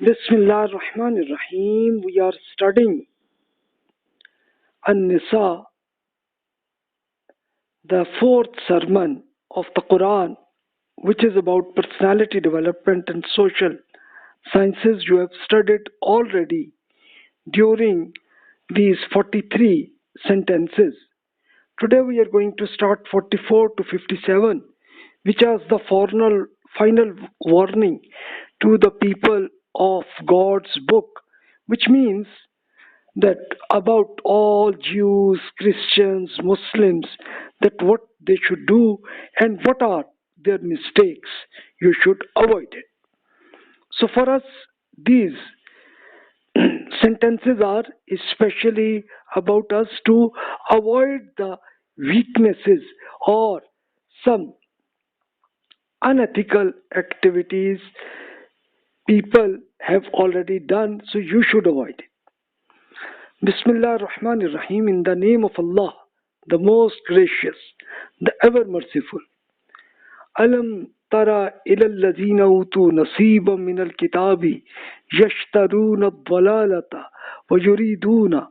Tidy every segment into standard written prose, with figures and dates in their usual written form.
Bismillah ar-Rahman ar-Rahim. We are studying Nisa, the fourth sermon of the Quran, which is about personality development and social sciences. You have studied already during these 43 sentences. Today we are going to start 44 to 57, which has the final warning to the people of God's book, which means that about all Jews, Christians, Muslims, that what they should do and what are their mistakes. You should avoid it. So for us, these sentences are especially about us to avoid the weaknesses or some unethical activities people have already done, so you should avoid it. Bismillah ar-Rahman ar-Rahim. In the name of Allah, the most gracious, the ever merciful. Alam tara ila alladhina utu nasiban min al-kitabi yashtaruna ad-dalalata wa yuriduna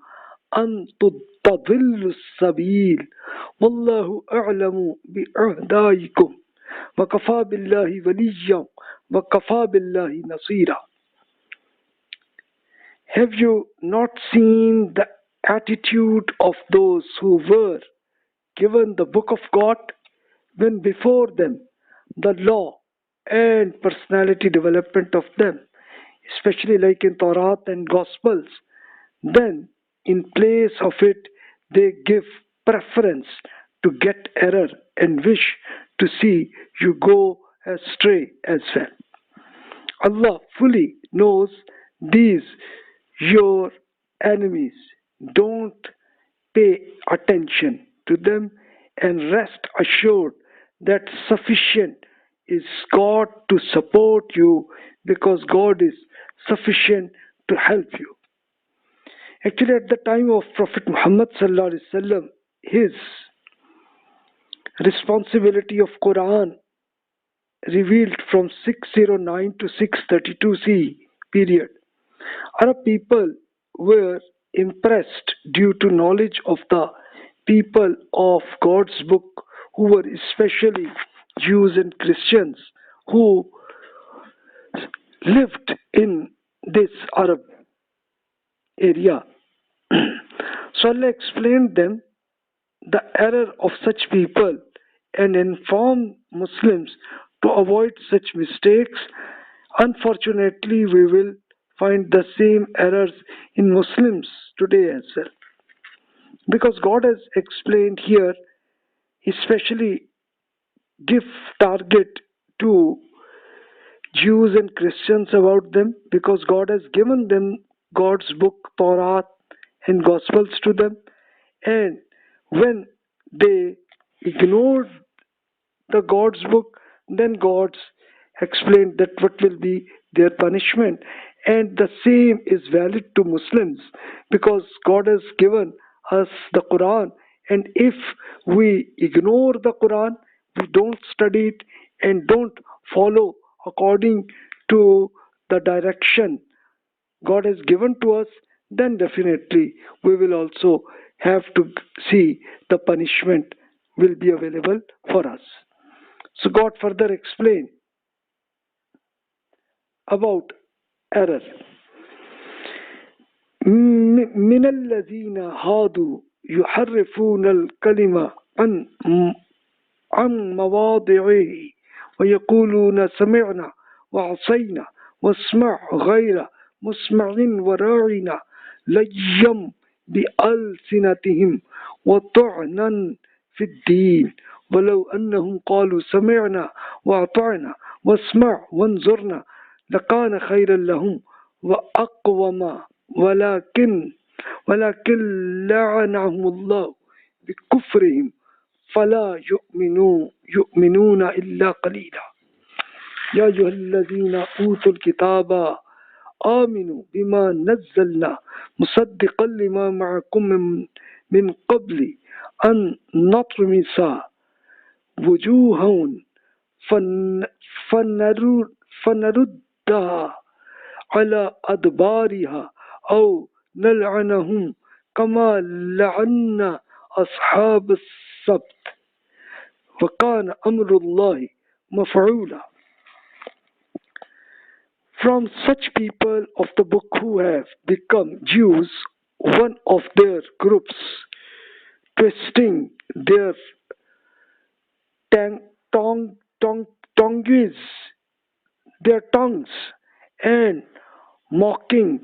an tadillu as-sabil wallahu a'lamu bi'ahdaikum wa kafa billahi waliyyan wa kafa billahi nasira. Have you not seen the attitude of those who were given the book of God when before them the law and personality development of them, especially like in Torah and Gospels, then in place of it they give preference to get error and wish to see you go astray as well. Allah fully knows these your enemies. Don't pay attention to them and rest assured that sufficient is God to support you, because God is sufficient to help you. Actually, at the time of Prophet Muhammad sallallahu alaihi wasallam, his responsibility of Quran revealed from 609 to 632 CE period. Arab people were impressed due to knowledge of the people of God's book, who were especially Jews and Christians who lived in this Arab area. So Allah explained them the error of such people and informed Muslims to avoid such mistakes. Unfortunately, we will find the same errors in Muslims today as well, because God has explained here, especially give target to Jews and Christians about them, because God has given them God's book, Torah and Gospels to them, and when they ignored the God's book, then God's explained that what will be their punishment. And the same is valid to Muslims, because God has given us the Quran, and if we ignore the Quran, we don't study it and don't follow according to the direction God has given to us, then definitely we will also have to see the punishment will be available for us. So God further explained about error. من الذين هادوا يحرفون الكلمة عن مواضعه ويقولون سمعنا وعصينا واسمع غير مسمع وراعنا ليا بألسنتهم وطعنا في الدين ولو أنهم قالوا سمعنا وأطعنا واسمع وانظرنا لكان خيرا لهم وأقوم ولكن لعنهم الله بكفرهم فلا يؤمنون إلا قليلا. يا أيها الذين أوتوا الكتاب آمنوا بما نزلنا مصدقا لما معكم من قبل أن نطمس وجوها فنردها على أدبارها أو نلعنهم كما لعنا أصحاب السبت وكان أمر الله مفعولا. From such people of the book who have become Jews, one of their groups, twisting their tang, tong, tong, tongues, their tongues, and mocking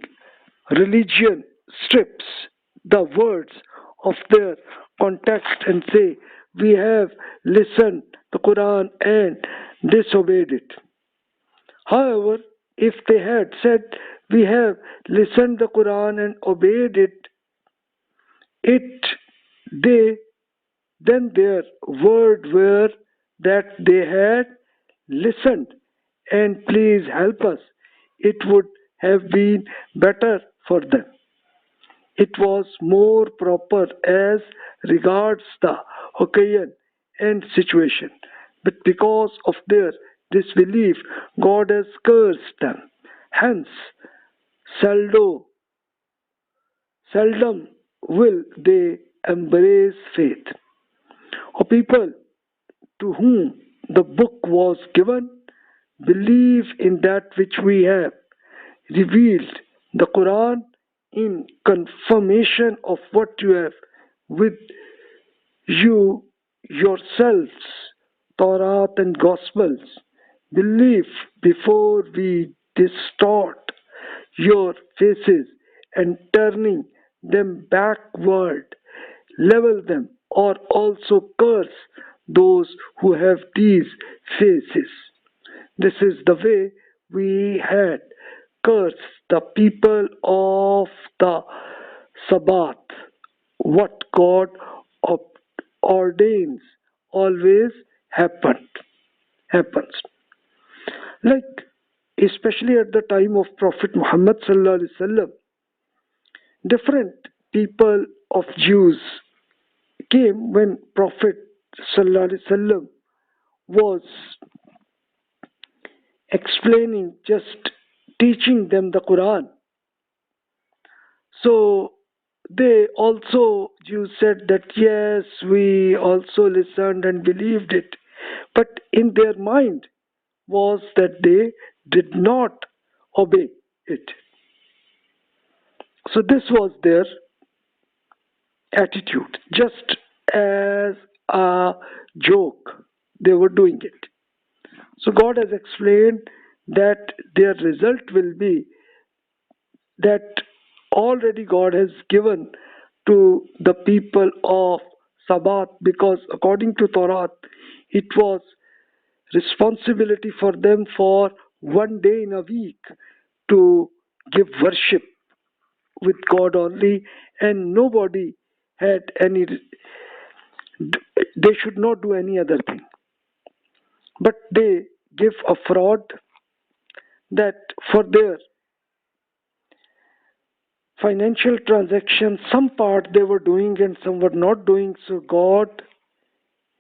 religion, strips the words of their context and say, we have listened the Quran and disobeyed it. However, if they had said, we have listened the Quran and obeyed it, then their word were that they had listened and please help us, it would have been better for them. It was more proper as regards the occasion and situation, but because of their disbelief, God has cursed them. Hence, seldom will they embrace faith. O people to whom the book was given, believe in that which we have revealed, the Quran, in confirmation of what you have with you yourselves, Torah and Gospels. Believe before we distort your faces and turning them backward, level them, or also curse those who have these faces. This is the way we had cursed the people of the Sabbath. What God ordains always happens. Like, especially at the time of Prophet Muhammad sallallahu alaihi wasallam, different people of Jews came when Prophet sallallahu alaihi wasallam was explaining, just teaching them the Quran. So they also, Jews said that yes, we also listened and believed it, but in their mind was that they did not obey it. So this was their attitude, just as a joke they were doing it. So God has explained that their result will be that already God has given to the people of Sabbath, because according to Torah, it was responsibility for them for one day in a week to give worship with God only, and nobody had any, they should not do any other thing. But they give a fraud that for their financial transactions, some part they were doing and some were not doing, so God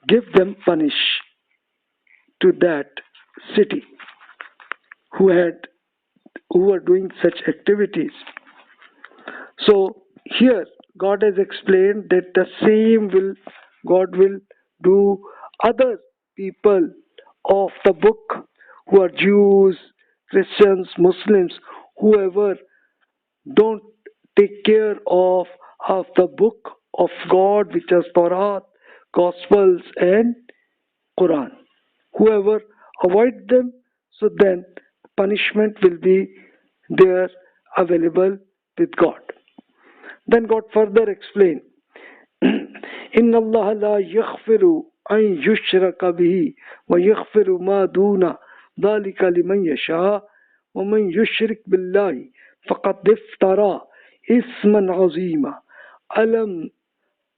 give them punish to that city who were doing such activities. So here God has explained that the same God will do other people of the book who are Jews, Christians, Muslims, whoever don't take care of the book of God, which is Torah, Gospels, and Quran. Whoever avoid them, so then punishment will be there available with God. Then God further explained, إِنَّ اللَّهَ لَا يَغْفِرُ أَن يُشْرَكَ بِهِ وَيَغْفِرُ مَا دُونَ ذَلِكَ لِمَن يَشَاءُ وَمَن يُشْرِكْ بِاللَّهِ فَقَدِ افْتَرَى إِثْمًا عَظِيمًا أَلَمْ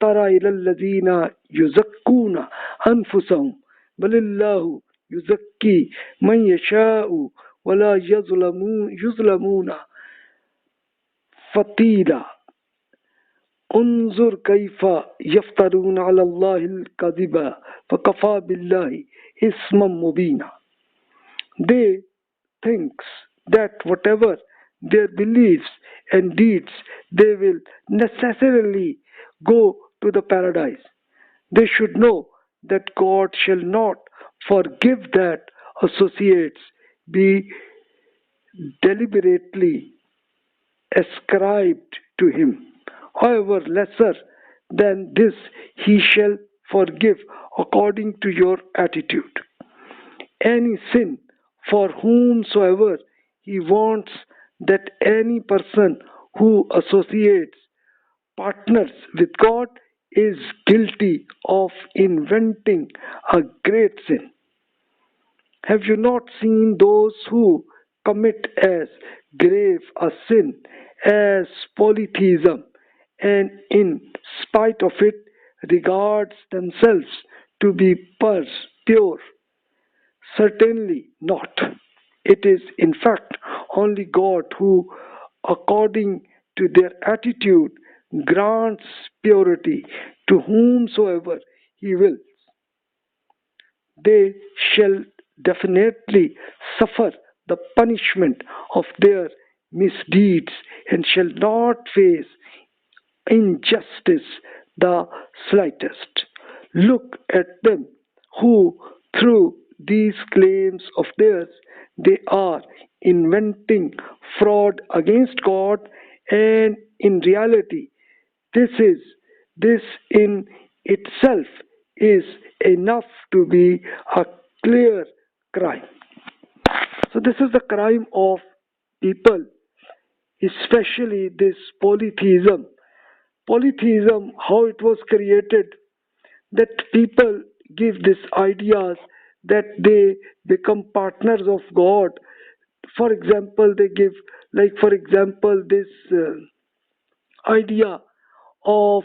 تَرَ إِلَى الَّذِينَ يُزَكُّونَ أَنفُسَهُم بَلِ اللَّهُ يُزَكِّي مَن يَشَاءُ وَلَا يُظْلَمُونَ فَتِيلًا انظر كيف يفترون على الله الكذب فكفى بالله إثما مبينا. They thinks that whatever their beliefs and deeds, they will necessarily go to the paradise. They should know that God shall not forgive that associates be deliberately ascribed to him. However, lesser than this he shall forgive according to your attitude. Any sin for whomsoever he wants that any person who associates partners with God is guilty of inventing a great sin. Have you not seen those who commit as grave a sin as polytheism, and in spite of it regards themselves to be pure? Certainly not. It is in fact only God who, according to their attitude, grants purity to whomsoever he wills. They shall definitely suffer the punishment of their misdeeds and shall not face injustice the slightest. Look at them who, through these claims of theirs, they are inventing fraud against God, and in reality, this in itself is enough to be a clear crime. So this is the crime of people, especially this polytheism. Polytheism, how it was created, that people give these ideas that they become partners of God. For example, they give, like for example, this idea of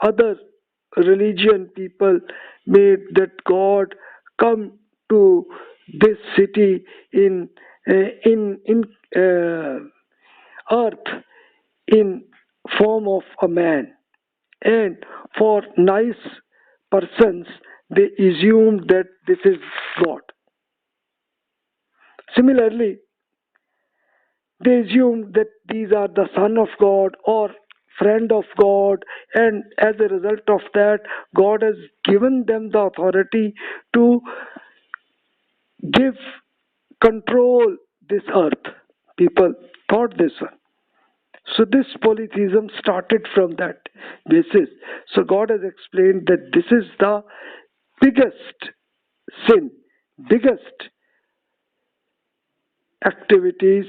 other religion people made that God come to this city in earth in form of a man, and for nice persons they assume that this is God. Similarly, they assume that these are the son of God or friend of God, and as a result of that, God has given them the authority to give control this earth. People thought this one. So this polytheism started from that basis. So God has explained that this is the biggest sin, biggest activities.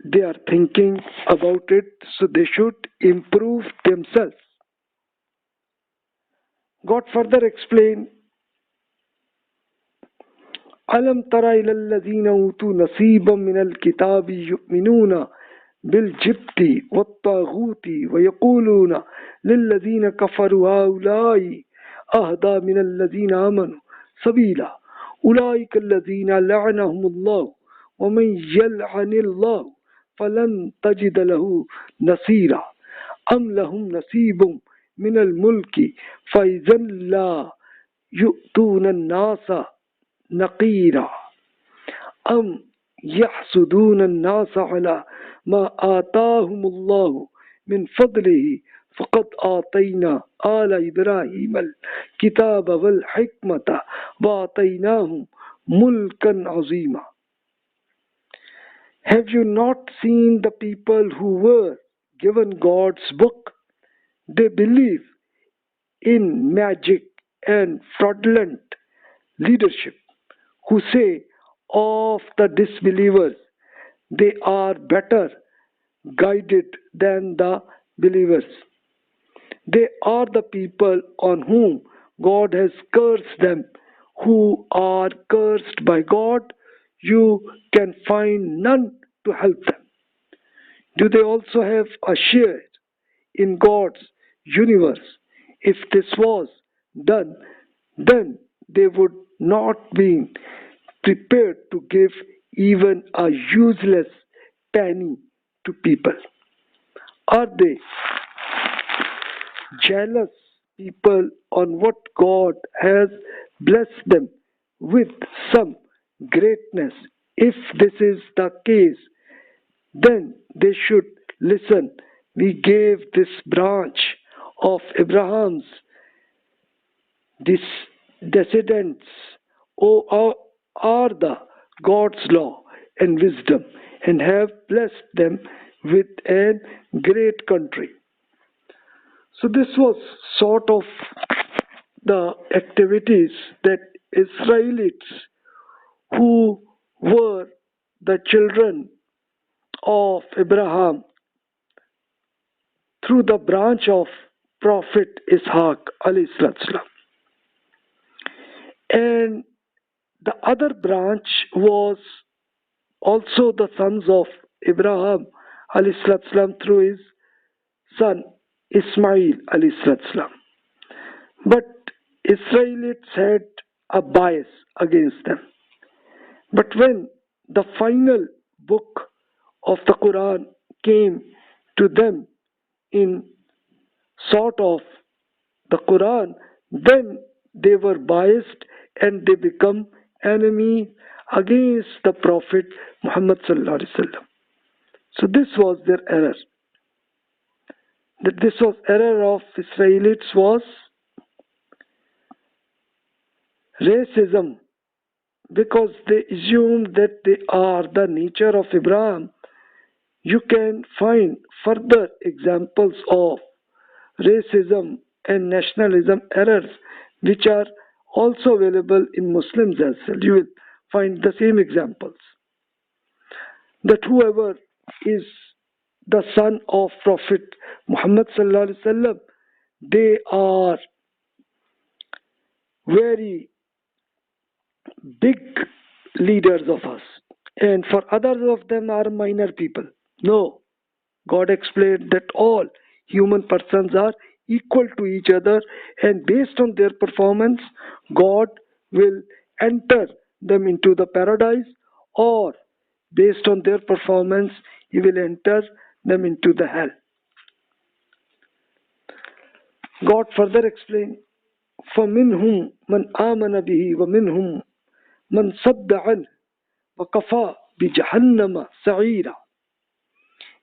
They are thinking about it, so they should improve themselves. God further explained, أَلَمْ تَرَ إِلَى الَّذِينَ أُوتُوا نَصِيبًا مِنَ الْكِتَابِ يُؤْمِنُونَ بِالْجِبْتِ وَالطَّاغُوتِ وَيَقُولُونَ لِلَّذِينَ كَفَرُوا هَؤُلَاءِ أَهْدَى مِنَ الَّذِينَ آمَنُوا سَبِيلًا أُولَئِكَ الَّذِينَ لَعَنَهُمُ اللَّهُ وَمَنْ يَلْعَنِ اللَّهُ فَلَنْ تَجِدَ لَهُ نَصِيرًا أَمْ لَهُمْ نَصِيبٌ مِنَ الْمُلْكِ فَإِذًا لَا يُؤْتُونَ النَّاسَ نقيرا أم يحسدون الناس على ما آتاهم الله من فضله فقد آتينا آل إبراهيم الكتاب والحكمة وآتيناهم ملكا عظيما. Have you not seen the people who were given God's book? They believe in magic and fraudulent leadership, who say of the disbelievers, they are better guided than the believers. They are the people on whom God has cursed them, who are cursed by God. You can find none to help them. Do they also have a share in God's universe? If this was done, then they would not be prepared to give even a useless penny to people. Are they jealous people on what God has blessed them with some greatness? If this is the case, then they should listen. We gave this branch of Abraham's descendants are the God's law and wisdom, and have blessed them with a great country. So this was sort of the activities that Israelites, who were the children of Abraham through the branch of Prophet Ishaq alayhi salam. And the other branch was also the sons of Abraham alayhi salam through his son Ismail alayhi salam. But Israelites had a bias against them. But when the final book of the Quran came to them in sort of the Quran, then they were biased and they become enemy against the Prophet Muhammad sallallahu alaihi wasallam. So this was their error. That this was error of Israelites was racism, because they assumed that they are the nature of Abraham. You can find further examples of racism and nationalism errors which are also available in Muslims as well. You will find the same examples. That whoever is the son of Prophet Muhammad sallallahu alaihi wasallam, they are very big leaders of us, and for others of them are minor people. No, God explained that all human persons are equal to each other, and based on their performance, God will enter them into the paradise, or based on their performance, He will enter them into the hell. God further explained, فَمِنْهُمْ مَنْ آمَنَ بِهِ وَمِنْهُمْ مَنْ صَدَّ عَنْهُ وَكَفَى بِجَهَنَّمَ سَعِيرًا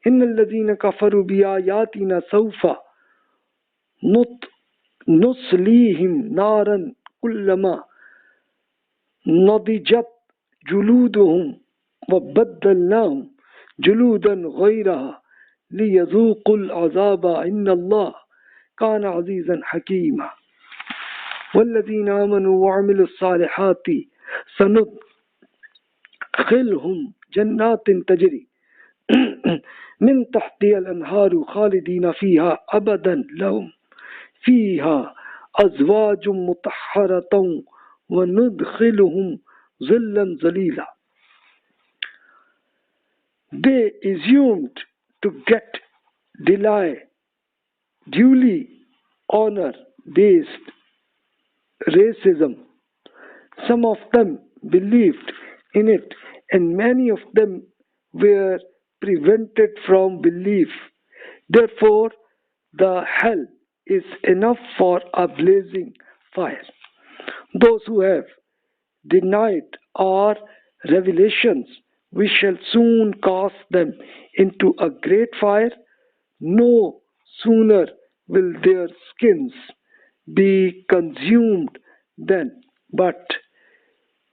إِنَّ الَّذِينَ كَفَرُوا بِآيَاتِنَا سَوْفَ نُصْلِيهِمْ نَارًا كُلَّمَا نضجت جلودهم وبدلناهم جلودا غيرها ليذوقوا العذاب إن الله كان عزيزا حكيما والذين آمنوا وعملوا الصالحات سندخلهم جنات تجري من تحتها الأنهار خالدين فيها أبدا لهم فيها أزواج مطهرة وندخلهم ظلا ظليلا. They assumed to get duly honor-based racism. Some of them believed in it, and many of them were prevented from belief. Therefore, the hell is enough for a blazing fire. Those who have denied our revelations, we shall soon cast them into a great fire. No sooner will their skins be consumed then, but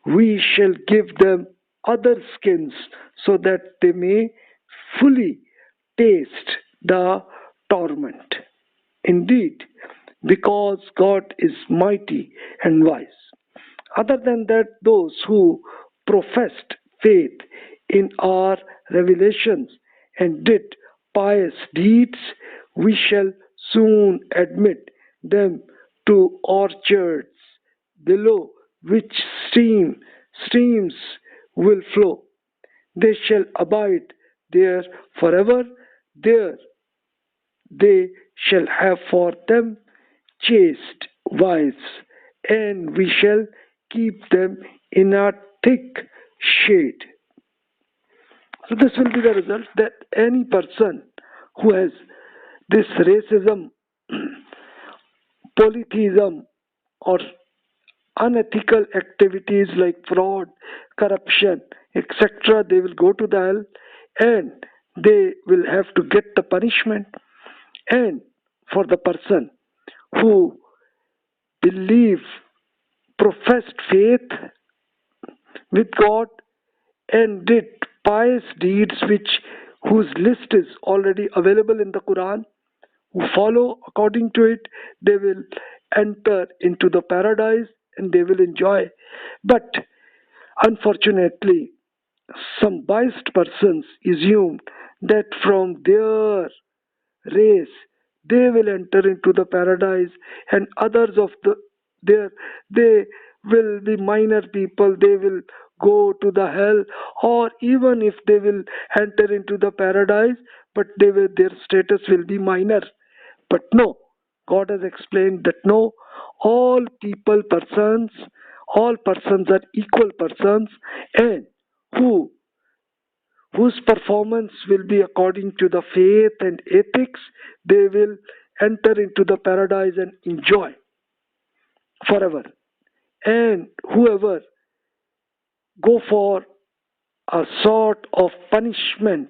we shall give them other skins so that they may fully taste the torment. Indeed, because God is mighty and wise. Other than that, those who professed faith in our revelations and did pious deeds, we shall soon admit them to orchards below which streams will flow. They shall abide there forever. There they shall have for them chaste wives, and we shall keep them in a thick shade. So this will be the result, that any person who has this racism, polytheism, or unethical activities like fraud, corruption, etc., they will go to the hell, and they will have to get the punishment. And for the person who professed faith with God and did pious deeds whose list is already available in the Quran, who follow according to it, they will enter into the paradise and they will enjoy. But unfortunately, some biased persons assume that from their race they will enter into the paradise, and others of they will be minor people, they will go to the hell, or even if they will enter into the paradise, but their status will be minor. But no, God has explained that no, all persons are equal persons, and whose performance will be according to the faith and ethics, they will enter into the paradise and enjoy forever. And whoever go for a sort of punishment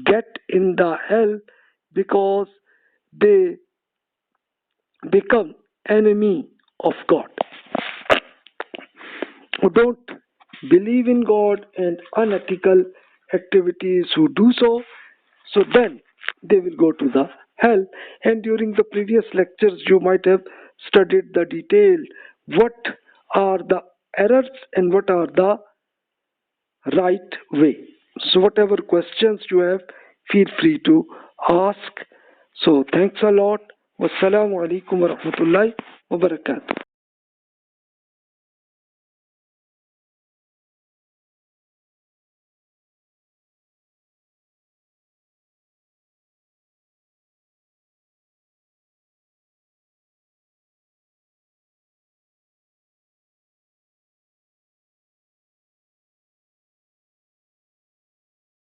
get in the hell because they become enemy of God, who don't believe in God, and unethical activities who do so, so then they will go to the hell. And during the previous lectures you might have studied the detail, what are the errors and what are the right way. So whatever questions you have, feel free to ask. So thanks a lot. Wassalamu alaikum wa rahmatullahi wa barakatuh.